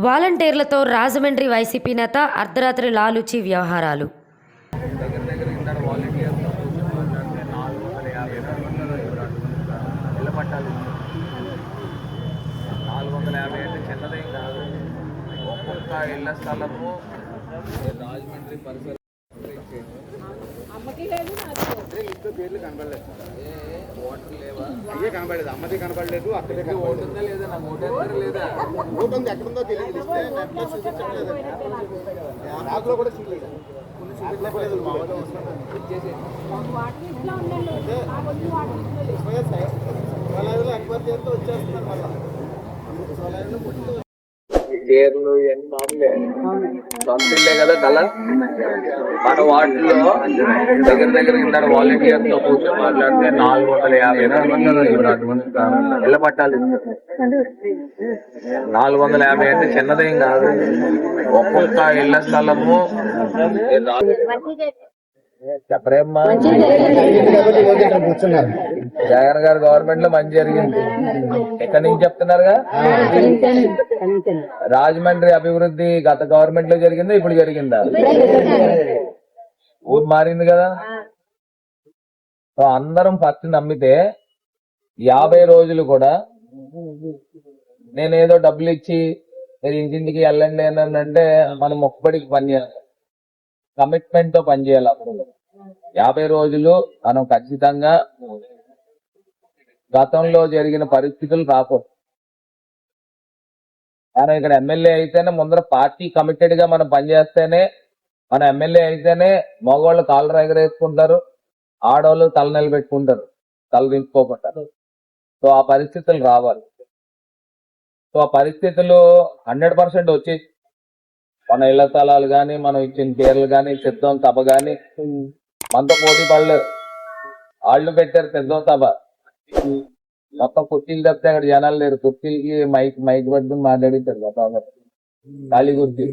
వాలంటీర్లతో Rajahmundry YCP నేత అర్ధరాత్రి లాలూచి వ్యవహారాలు. దగ్గర దగ్గర ఇంత వాలంటీర్స్తో కూర్చోమంటే 450 ఇళ్ళ పట్టాలు 450 అంటే చిన్నదేం కాదు. ఒక్కొక్క ఇళ్ల స్థలము రాజమండ్రి పరిసర పేర్లు కనబడలేదు, ఓట్లు లేవా? అయ్యే కనబడలేదు, అమ్మది కనబడలేదు, అక్కడే ఓటు ఉందా లేదా? నాకు ఓటు ఎక్కడ లేదా? ఓటు ఉంది, ఎక్కడుందో తెలియదు. నాకులో కూడా చూడలేదు, వచ్చేస్తున్నారు మళ్ళీ పేర్లు ఇవన్నీ మామూలే, సొంత ఇల్లే కదా కల. మన వాటిలో దగ్గర దగ్గర ఇంత వాలంటీర్స్ తో కూర్చొని మాట్లాడితే 450 ఇళ్ళ పట్టాలి. 450 అంటే చిన్నదేం కాదు. ఒక్కొక్క ఇళ్ల స్థలము చెప్పరేమ్మా. జగన్ గారు గవర్నమెంట్ లో మంచి జరిగింది. ఎక్కడి నుంచి చెప్తున్నారుగా? రాజమండ్రి అభివృద్ధి గత గవర్నమెంట్ లో జరిగిందా, ఇప్పుడు జరిగిందా? ఊరు మారింది కదా. సో అందరం ఫస్ట్ నమ్మితే 50 రోజులు కూడా నేనేదో డబ్బులు ఇచ్చి మీరు ఇంటింటికి వెళ్ళండి అని అంటే మనం మొక్కుబడికి పనిచేయాలి, కమిట్మెంట్ తో పనిచేయాలి. అప్పుడు 50 రోజులు మనం ఖచ్చితంగా గతంలో జరిగిన పరిస్థితులు రాకూడదు. మనం ఇక్కడ ఎమ్మెల్యే అయితేనే ముందర పార్టీ కమిటెడ్ గా మనం పనిచేస్తేనే, మన ఎమ్మెల్యే అయితేనే మగవాళ్ళు కాళ్ళు ఎగరేసుకుంటారు, ఆడవాళ్ళు తల నిలబెట్టుకుంటారు, తల దించుకోకుండా. సో ఆ పరిస్థితులు రావాలి. సో ఆ పరిస్థితులు 100% వచ్చి మన ఇళ్ల స్థలాలు కానీ, మనం ఇచ్చిన పేర్లు కానీ, సిద్ధం సభ కానీ మనతో పోటీ పడలేదు. వాళ్ళు పెట్టారు సిద్ధం సభ, మొత్తం కుర్చీలు తప్పితే అక్కడ జనాలు లేరు. కుర్చీలకి మైక్ పట్టుకుని మాట్లాడించారు, ఖాళీ కుర్చీ.